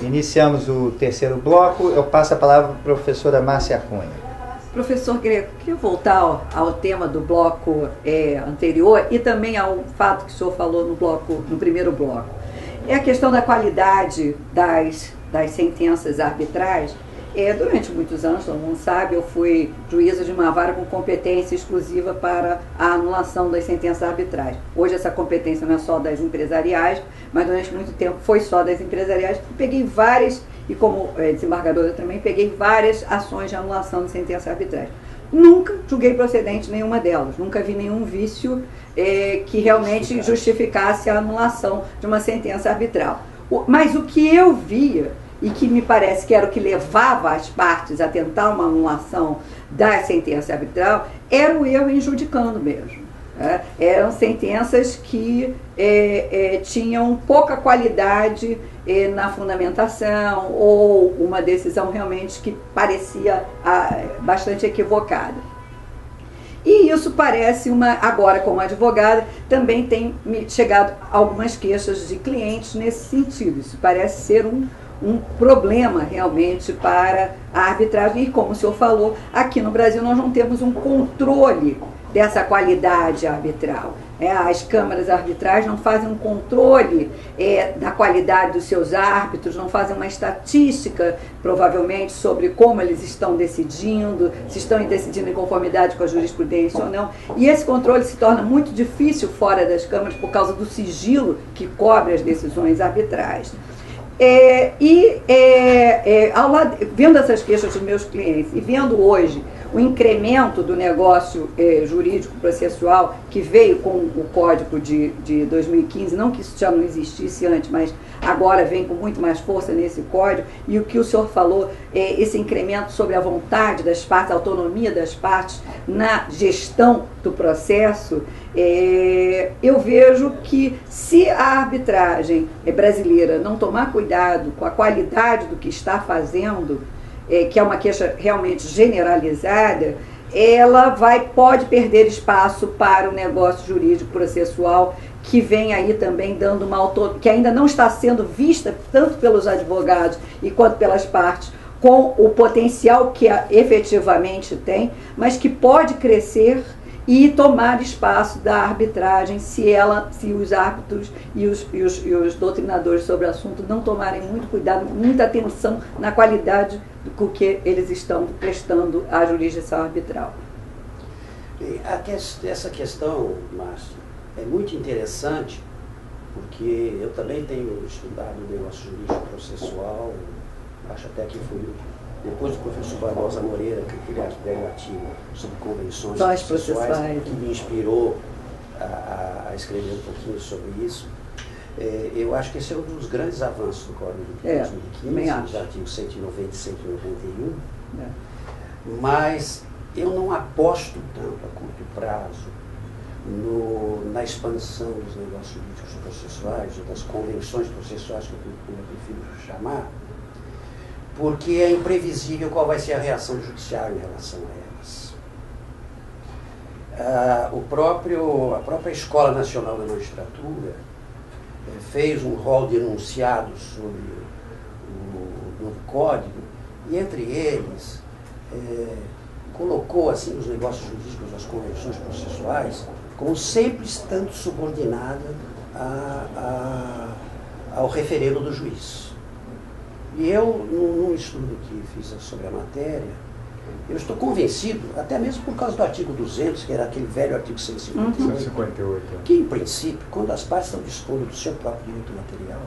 Iniciamos o terceiro bloco. Eu passo a palavra para a professora Márcia Cunha. Professor Greco, queria voltar ao tema do bloco anterior e também ao fato que o senhor falou no primeiro bloco. É a questão da qualidade das sentenças arbitrais. Durante muitos anos, todo mundo sabe, eu fui juíza de uma vara com competência exclusiva para a anulação das sentenças arbitrais. Hoje essa competência não é só das empresariais, mas durante muito tempo foi só das empresariais. Peguei várias, e como desembargadora também, peguei várias ações de anulação de sentenças arbitrais. Nunca julguei procedente nenhuma delas, nunca vi nenhum vício que realmente justificasse a anulação de uma sentença arbitral. Mas o que eu via, e que me parece que era o que levava as partes a tentar uma anulação da sentença arbitral, era o eu injudicando mesmo. Eram sentenças que tinham pouca qualidade na fundamentação, ou uma decisão realmente que parecia bastante equivocada. E isso parece agora como advogada, também tem me chegado algumas queixas de clientes nesse sentido. Isso parece ser um problema realmente para a arbitragem. E como o senhor falou, aqui no Brasil nós não temos um controle dessa qualidade arbitral. As câmaras arbitrais não fazem um controle da qualidade dos seus árbitros, não fazem uma estatística, provavelmente, sobre como eles estão decidindo, se estão decidindo em conformidade com a jurisprudência ou não. E esse controle se torna muito difícil fora das câmaras por causa do sigilo que cobre as decisões arbitrais. Vendo essas queixas dos meus clientes e vendo hoje o incremento do negócio jurídico processual que veio com o Código de 2015, não que isso já não existisse antes, mas agora vem com muito mais força nesse Código, e o que o senhor falou, esse incremento sobre a vontade das partes, a autonomia das partes na gestão do processo, eu vejo que se a arbitragem brasileira não tomar cuidado com a qualidade do que está fazendo, que é uma queixa realmente generalizada, ela pode perder espaço para o negócio jurídico processual, que vem aí também dando uma autonomia, que ainda não está sendo vista tanto pelos advogados e quanto pelas partes, com o potencial que efetivamente tem, mas que pode crescer e tomar espaço da arbitragem se os árbitros e os doutrinadores sobre o assunto não tomarem muito cuidado, muita atenção na qualidade do que eles estão prestando à jurisdição arbitral. Essa questão, Márcio, é muito interessante, porque eu também tenho estudado o negócio jurídico processual, acho até que fui, depois do professor Barbosa Moreira, que criou aquele artigo sobre convenções processuais, que me inspirou a escrever um pouquinho sobre isso. Eu acho que esse é um dos grandes avanços do Código de 2015, os artigos 190 e 191, mas eu não aposto tanto a curto prazo na expansão dos negócios jurídicos processuais, ou das convenções processuais, que eu prefiro chamar, porque é imprevisível qual vai ser a reação do judiciário em relação a elas. A própria Escola Nacional da Magistratura fez um rol de enunciados sobre o novo código, e entre eles colocou assim os negócios jurídicos, as convenções processuais, como sempre estando subordinada ao referendo do juiz. E eu, num estudo que fiz sobre a matéria, eu estou convencido, até mesmo por causa do artigo 200, que era aquele velho artigo 158, que, em princípio, quando as partes estão dispondo do seu próprio direito material,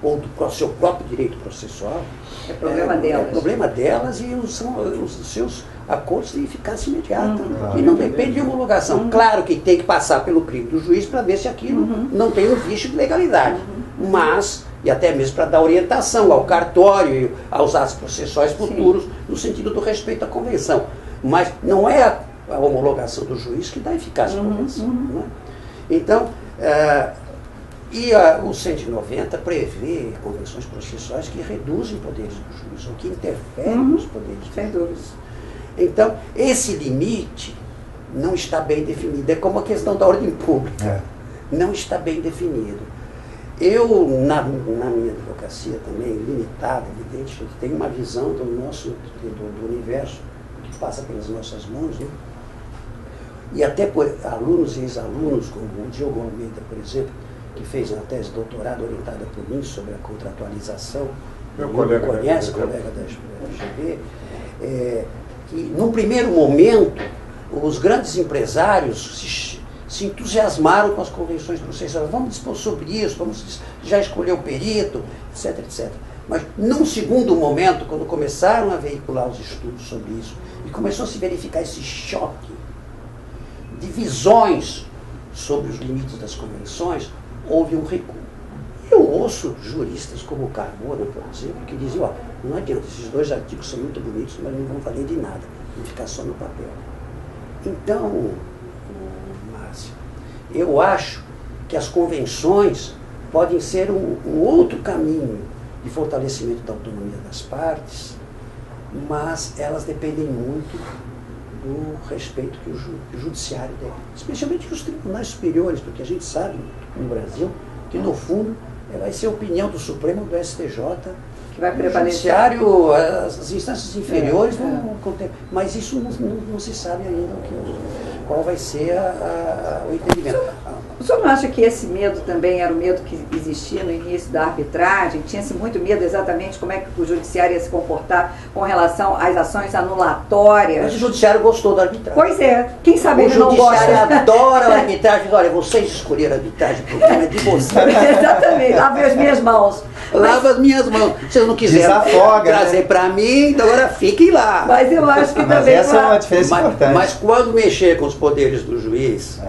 ou do seu próprio direito processual, é problema delas e são os seus acordos de eficácia imediata. E não depende de homologação. Claro que tem que passar pelo crivo do juiz para ver se aquilo não tem um vício de legalidade. Mas, e até mesmo para dar orientação ao cartório e aos atos processuais futuros, no sentido do respeito à convenção. Mas não é a homologação do juiz que dá eficácia à convenção. Não é? Então, o 190 prevê convenções processuais que reduzem poderes do juiz, ou que interferem nos poderes do juiz. Então, esse limite não está bem definido. É como a questão da ordem pública. Não está bem definido. Eu, na minha advocacia também, limitada, evidente, eu tenho uma visão do universo que passa pelas nossas mãos, né? E até por alunos e ex-alunos, como o Diogo Almeida, por exemplo, que fez uma tese de doutorado orientada por mim sobre a contratualização, meu colega conhece, colega da FGV, que num primeiro momento os grandes empresários se entusiasmaram com as convenções processuais. Vamos dispor sobre isso, vamos já escolher o perito, etc, etc. Mas num segundo momento, quando começaram a veicular os estudos sobre isso, e começou a se verificar esse choque de visões sobre os limites das convenções, houve um recuo. Eu ouço juristas como o Carmona, por exemplo, que diziam, não adianta, esses 2 artigos são muito bonitos, mas não vão valer de nada, vão ficar só no papel. Então, Márcio, eu acho que as convenções podem ser um outro caminho de fortalecimento da autonomia das partes, mas elas dependem muito do respeito que o judiciário deve, especialmente os tribunais superiores, porque a gente sabe no Brasil que, no fundo, vai ser a opinião do Supremo, do STJ, que vai prevalecer. O judiciário, as instâncias inferiores vão conter, mas isso não se sabe ainda qual vai ser o entendimento. O senhor não acha que esse medo também era o medo que existia no início da arbitragem? Tinha-se muito medo exatamente como é que o judiciário ia se comportar com relação às ações anulatórias? Mas o judiciário gostou da arbitragem. Pois é, quem sabe ele não gosta. O judiciário adora a arbitragem. Olha, vocês escolheram a arbitragem, o problema é de vocês. Exatamente, lave as minhas mãos. Lava as minhas mãos. Vocês não quiseram trazer, né, para mim, então agora fiquem lá. Mas eu acho que mas também... essa é uma diferença importante. Mas quando mexer com os poderes do juiz...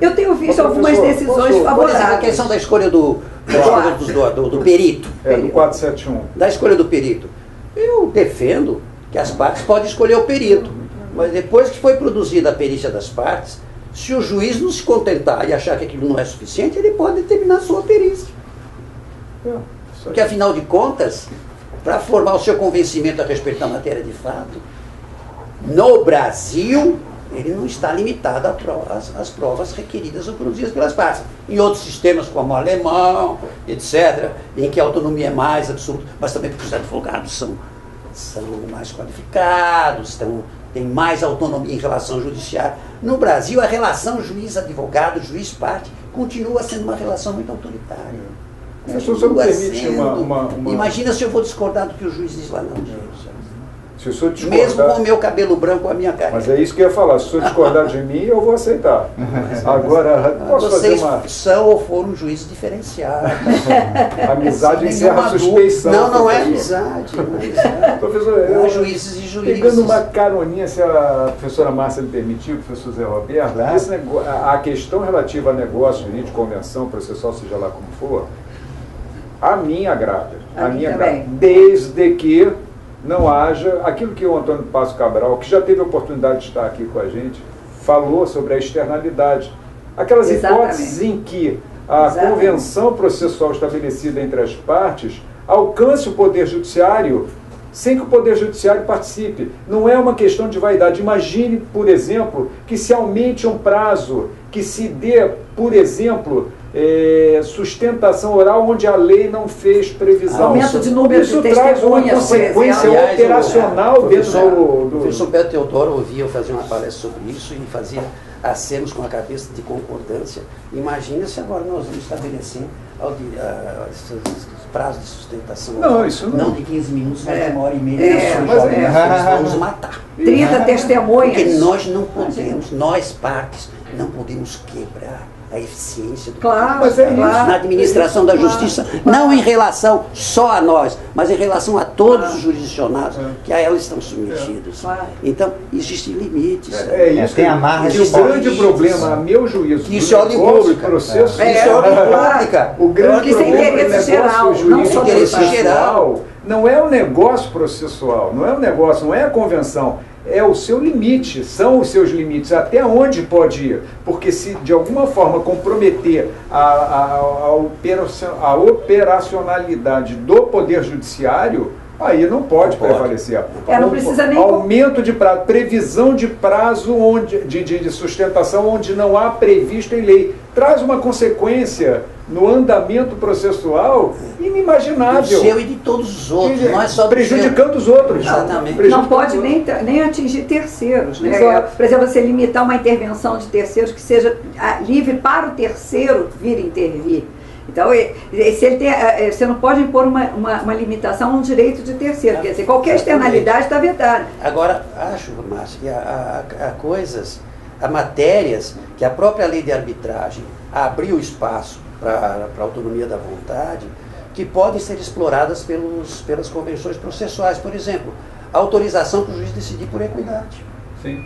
Eu tenho visto algumas decisões favoráveis. Por exemplo, a questão da escolha do perito. Do 471. Da escolha do perito. Eu defendo que as partes podem escolher o perito. Mas depois que foi produzida a perícia das partes, se o juiz não se contentar e achar que aquilo não é suficiente, ele pode determinar a sua perícia. Porque, afinal de contas, para formar o seu convencimento a respeito da matéria de fato, no Brasil, ele não está limitado às provas requeridas ou produzidas pelas partes. Em outros sistemas, como o alemão, etc., em que a autonomia é mais absoluta, mas também porque os advogados são mais qualificados, têm mais autonomia em relação ao judiciário. No Brasil, a relação juiz-advogado, juiz-parte, continua sendo uma relação muito autoritária. Se o senhor me permite uma... Imagina se eu vou discordar do que o juiz diz lá, não, gente. Se o senhor discordar... Mesmo com o meu cabelo branco, a minha cara. Mas é isso que eu ia falar. Se o senhor discordar de mim, eu vou aceitar. Agora, posso vocês fazer uma... são ou foram juízes diferenciados. Amizade encerra a suspeição. Não é amizade. Não é amizade. Professor, eu, juízes e juízes. Pegando uma caroninha, se a professora Márcia me permitir, o professor Zé Roberto, a questão relativa a negócio, jurídico, convenção, processual, seja lá como for, a mim agrada. A mim agrada. Desde que não haja aquilo que o Antônio Passo Cabral, que já teve a oportunidade de estar aqui com a gente, falou sobre a externalidade. Aquelas hipóteses em que a convenção processual estabelecida entre as partes alcance o Poder Judiciário sem que o Poder Judiciário participe. Não é uma questão de vaidade. Imagine, por exemplo, que se aumente um prazo, que se dê, por exemplo, sustentação oral onde a lei não fez previsão. Aumento de número Isso de traz uma testemunhas, consequência operacional dentro do... O professor Beto Teodoro ouvia eu fazer uma palestra sobre isso e fazia acenos com a cabeça de concordância. Imagina se agora nós vamos estabelecer prazo de sustentação oral, não de 15 minutos, mas de 1h30. Nós vamos matar. 30 testemunhas. Porque nós não podemos, nós partes, não podemos quebrar a eficiência do na administração da justiça, não em relação só a nós, mas em relação a todos os jurisdicionados que a ela estão submetidos. Então, existem limites. Isso tem amarras de o grande problema, a meu juízo, isso é ordem pública. Processo, isso é ordem pública. O grande problema do negócio jurídico geral não é o negócio processual, não é o negócio, não é a convenção. É o seu limite, são os seus limites, até onde pode ir. Porque se de alguma forma comprometer a operacionalidade do Poder Judiciário, aí não pode prevalecer. Não precisa nem... Aumento de prazo, previsão de prazo de sustentação onde não há previsto em lei. Traz uma consequência no andamento processual inimaginável. Do seu e de todos os outros, não é só do prejudicando seu. os outros. Exatamente. Não pode nem atingir terceiros. Né? Por exemplo, você limitar uma intervenção de terceiros que seja livre para o terceiro vir intervir. Então, se ele tem, você não pode impor uma limitação a um direito de terceiro. Quer dizer, qualquer externalidade está vedada. Agora, acho, Márcio, que há coisas, há matérias que a própria lei de arbitragem abriu espaço para a autonomia da vontade, que podem ser exploradas pelas convenções processuais. Por exemplo, a autorização para o juiz decidir por equidade. Sim.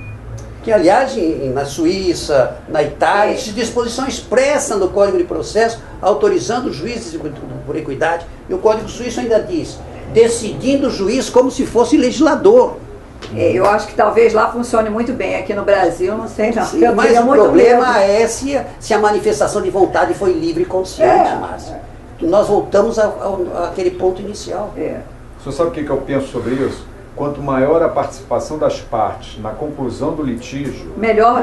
Que, aliás, na Suíça, na Itália, existe disposição expressa no Código de Processo, autorizando os juízes por equidade. E o Código Suíço ainda diz, decidindo o juiz como se fosse legislador. Eu acho que talvez lá funcione muito bem. Aqui no Brasil, não sei não. Sim, mas o problema é se a manifestação de vontade foi livre e consciente, Márcio. Nós voltamos àquele ponto inicial. O senhor sabe o que eu penso sobre isso? Quanto maior a participação das partes na conclusão do litígio, melhor,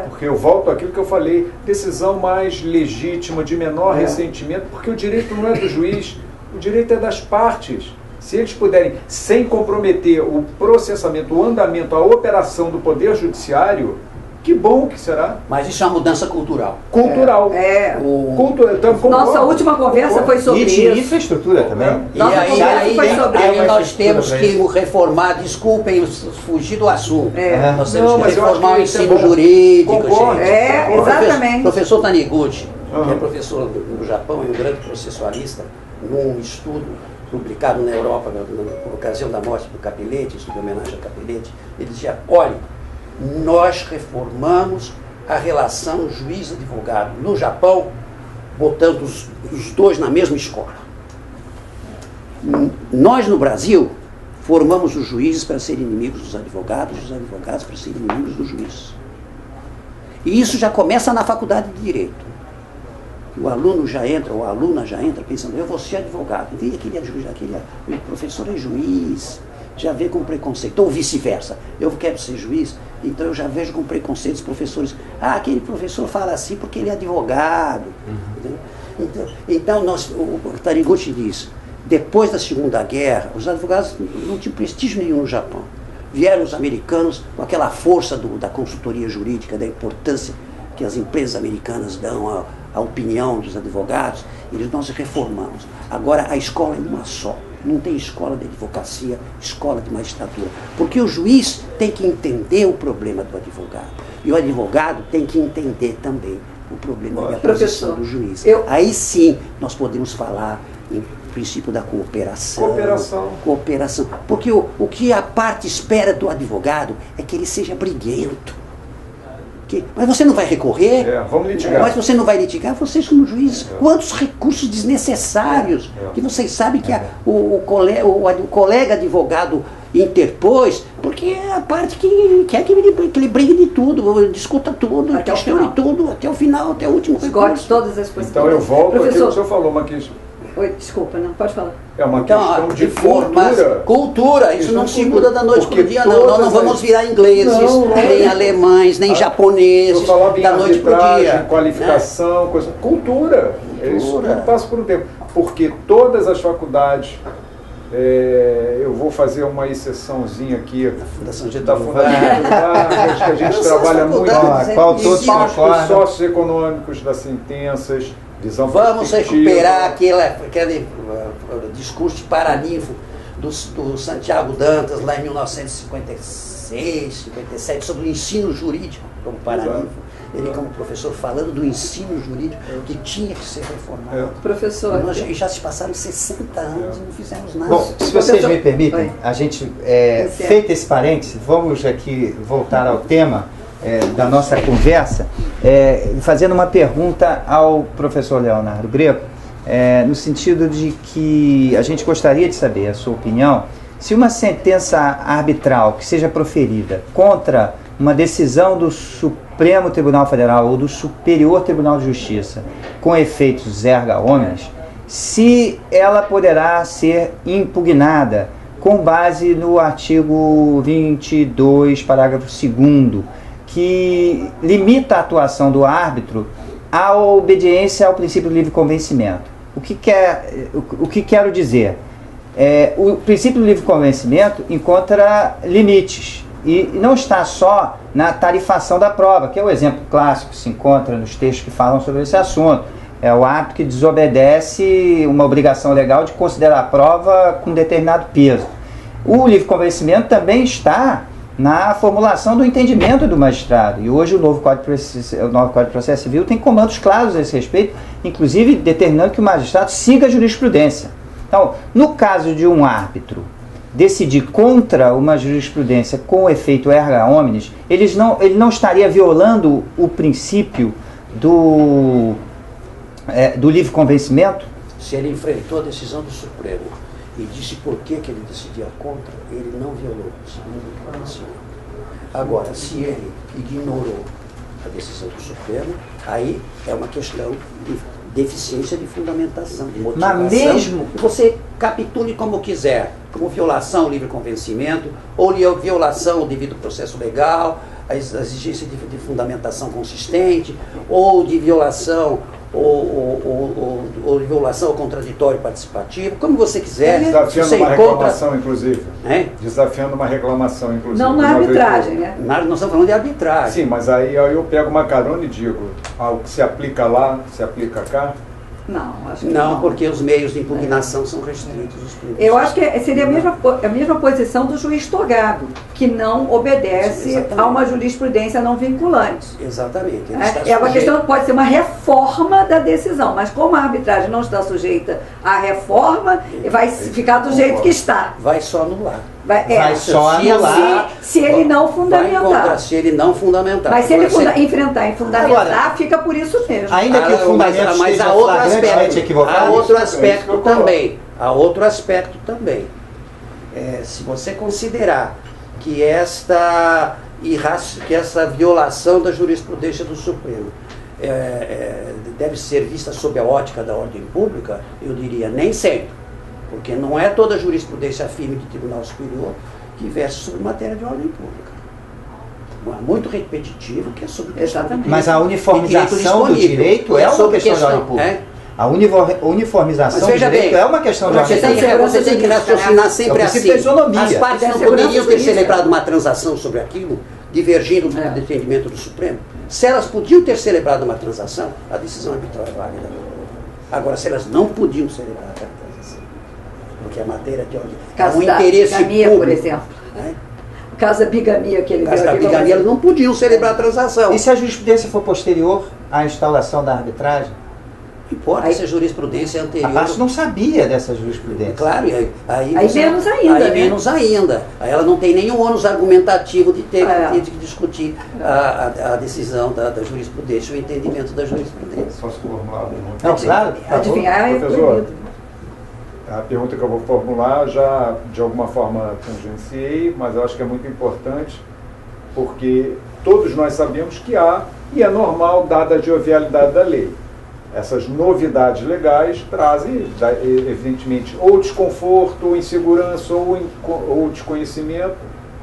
porque eu volto àquilo que eu falei, decisão mais legítima, de menor ressentimento, porque o direito não é do juiz, o direito é das partes. Se eles puderem, sem comprometer o processamento, o andamento, a operação do Poder Judiciário, que bom que será. Mas isso é uma mudança cultural. Cultural. Nossa última conversa foi sobre isso. E infraestrutura também. E aí nós temos que reformar, desculpem, fugir do assunto. Nós temos que reformar o ensino jurídico. Exatamente. O professor Taniguchi, que é professor no Japão e um grande processualista, num estudo publicado na Europa por ocasião da morte do Capelletti, estudo de homenagem ao Capelletti, ele dizia, olha, nós reformamos a relação juiz-advogado no Japão, botando os dois na mesma escola. Nós, no Brasil, formamos os juízes para serem inimigos dos advogados, os advogados para serem inimigos dos juízes. E isso já começa na faculdade de Direito. O aluno já entra, ou a aluna já entra pensando, eu vou ser advogado. E aquele é juiz, o professor é juiz, já vê com preconceito. Ou vice-versa, eu quero ser juiz, então eu já vejo com preconceito os professores. Aquele professor fala assim porque ele é advogado. Então o Taniguchi diz, depois da Segunda Guerra, os advogados não tinham prestígio nenhum no Japão. Vieram os americanos com aquela força da consultoria jurídica, da importância que as empresas americanas dão à opinião dos advogados, nós reformamos. Agora a escola é uma só. Não tem escola de advocacia, escola de magistratura. Porque o juiz tem que entender o problema do advogado. E o advogado tem que entender também o problema da posição do juiz. Aí sim nós podemos falar em princípio da cooperação. Cooperação. Porque o que a parte espera do advogado é que ele seja briguento. Mas você não vai recorrer? Vamos litigar. Mas você não vai litigar? Vocês como juízes, quantos recursos desnecessários que vocês sabem que o colega advogado interpôs, porque é a parte que quer que ele brigue de tudo, discuta tudo, questione tudo, até o final, até o último recurso. Todas as possibilidades. Então eu volto àquilo que o senhor falou, Maquis. Oi, desculpa, não, pode falar. É uma questão de cultura. Isso não se muda da noite para o dia, não. Nós não vamos virar ingleses, nem alemães, nem japoneses, da noite para o dia. Qualificação, coisa. Cultura. Isso tudo passa por um tempo. Porque todas as faculdades, eu vou fazer uma exceçãozinha aqui da Fundação Getúlio Vargas, que a gente trabalha muito os impactos socioeconômicos das sentenças. Vamos recuperar aquele discurso de paraninfo do Santiago Dantas, lá em 1956, 57, sobre o ensino jurídico como paraninfo. Ele, como professor, falando do ensino jurídico que tinha que ser reformado. Professor. Nós já se passaram 60 anos e não fizemos nada. Bom, se vocês me permitem, a gente, feito esse parênteses, vamos aqui voltar ao tema da nossa conversa, fazendo uma pergunta ao professor Leonardo Greco, no sentido de que a gente gostaria de saber a sua opinião, se uma sentença arbitral que seja proferida contra uma decisão do Supremo Tribunal Federal ou do Superior Tribunal de Justiça com efeitos erga omnes, se ela poderá ser impugnada com base no artigo 22, parágrafo 2º, que limita a atuação do árbitro a obediência ao princípio do livre convencimento. O que quero dizer? O princípio do livre convencimento encontra limites e não está só na tarifação da prova, que é o exemplo clássico que se encontra nos textos que falam sobre esse assunto. É o árbitro que desobedece uma obrigação legal de considerar a prova com determinado peso. O livre convencimento também está na formulação do entendimento do magistrado. E hoje o novo Código de Processo Civil tem comandos claros a esse respeito, inclusive determinando que o magistrado siga a jurisprudência. Então, no caso de um árbitro decidir contra uma jurisprudência com efeito erga omnes, ele não estaria violando o princípio do livre convencimento? Se ele enfrentou a decisão do Supremo e disse por que ele decidia contra, ele não violou, segundo o que eu ensino. Agora, se ele ignorou a decisão do Supremo, aí é uma questão de deficiência de fundamentação, de motivação. Mas mesmo que você capitule como quiser, como violação ao livre convencimento, ou violação ao devido processo legal, a exigência de fundamentação consistente, ou de violação ou violação ao contraditório participativo, como você quiser. Desafiando uma reclamação, inclusive. Desafiando uma reclamação, inclusive. Não na arbitragem, né? Nós estamos falando de arbitragem. Sim, mas aí eu pego uma carona e digo, o que se aplica lá, se aplica cá? Não, acho que não, porque os meios de impugnação são restritos. Eu acho que seria a mesma posição do juiz togado, que não obedece a uma jurisprudência não vinculante. Exatamente. É uma questão, pode ser uma reforma da decisão, mas como a arbitragem não está sujeita à reforma, vai ficar do jeito que está. Vai só anular. Vai só anular. Se ele não fundamentar. Se ele não fundamentar. Mas se ele enfrentar e fundamentar, agora, fica por isso mesmo. Ainda que o fundamento esteja flagrantemente equivocado. Há outro aspecto também. Há outro aspecto também. Se você considerar que essa violação da jurisprudência do Supremo deve ser vista sob a ótica da ordem pública, eu diria nem sempre. Porque não é toda jurisprudência firme de Tribunal Superior que versa sobre matéria de ordem pública. É muito repetitivo que é sobre questão de direito. Mas a uniformização do direito é uma questão de ordem pública. A uniformização do direito é uma questão de ordem pública. Você tem que raciocinar sempre assim. As partes não poderiam ter celebrado uma transação sobre aquilo, divergindo do entendimento do Supremo. Se elas podiam ter celebrado uma transação, a decisão arbitral é válida. Agora, se elas não podiam celebrar a transação, porque a matéria de ordem é um interesse bigamia, público, por exemplo. O caso da bigamia que ele deu. O caso da bigamia, eles não podiam celebrar a transação. E se a jurisprudência for posterior à instauração da arbitragem? Importa se a jurisprudência é anterior. A parte não sabia dessa jurisprudência. Claro, aí menos ainda. Aí menos ainda. Aí ela não tem nenhum ônus argumentativo de ter que discutir a decisão da jurisprudência, o entendimento da jurisprudência. Posso formular uma pergunta? Não, claro. Adivinhar é professor, a pergunta que eu vou formular já de alguma forma tangenciei, mas eu acho que é muito importante, porque todos nós sabemos que há, e é normal, dada a jovialidade da lei. Essas novidades legais trazem, evidentemente, ou desconforto, ou insegurança, ou desconhecimento,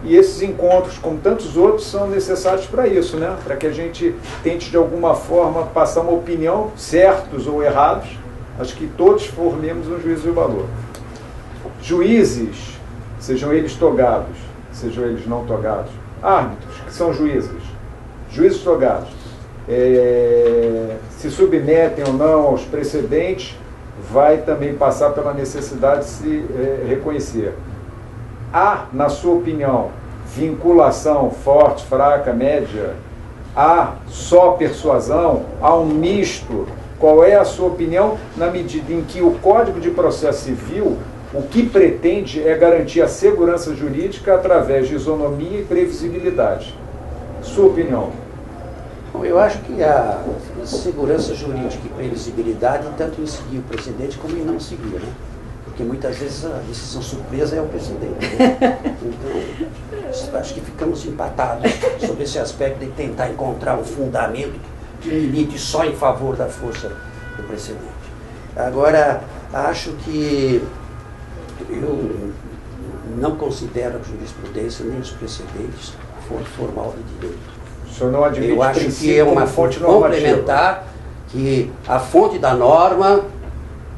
e esses encontros, como tantos outros, são necessários para isso, né? Para que a gente tente, de alguma forma, passar uma opinião, certos ou errados. Acho que todos formemos um juízo de valor. Juízes, sejam eles togados, sejam eles não togados, árbitros, que são juízes togados, se submetem ou não aos precedentes, vai também passar pela necessidade de se reconhecer. Há, na sua opinião, vinculação forte, fraca, média? Há só persuasão? Há um misto? Qual é a sua opinião na medida em que o Código de Processo Civil, o que pretende é garantir a segurança jurídica através de isonomia e previsibilidade? Sua opinião? Bom, eu acho que a segurança jurídica e previsibilidade tanto em seguir o precedente como em não seguir, né? Porque muitas vezes a decisão surpresa é o precedente, né? Então, acho que ficamos empatados sobre esse aspecto de tentar encontrar um fundamento que milite só em favor da força do precedente. Agora, acho que eu não considero a jurisprudência nem os precedentes fonte formal de direito. O senhor não admite eu acho que é uma fonte complementar que a fonte da norma,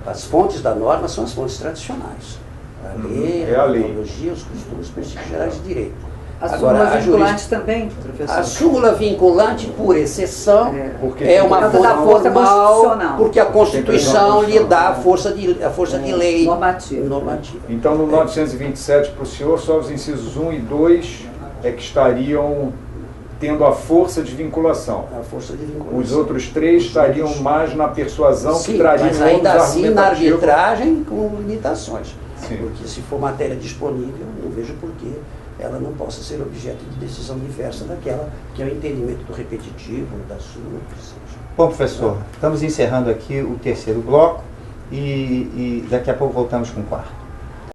as fontes da norma são as fontes tradicionais. A lei, a tecnologia, os costumes, os princípios gerais de direito. A súmula vinculante também, professor? A súmula vinculante, por exceção, é uma fonte da força formal, porque a Constituição lhe dá a força de lei normativa. Então, no 927, para o senhor, só os incisos 1 e 2 é que estariam tendo a força de vinculação. A força de vinculação. Os outros 3 estariam mais na persuasão, sim, que trariam mas ainda assim na argumentativo. arbitragem com limitações. Sim. Porque se for matéria disponível, não vejo por que ela não possa ser objeto de decisão diversa daquela que é o entendimento do repetitivo, da súmula, que seja. Bom, professor, estamos encerrando aqui o terceiro bloco e daqui a pouco voltamos com o quarto.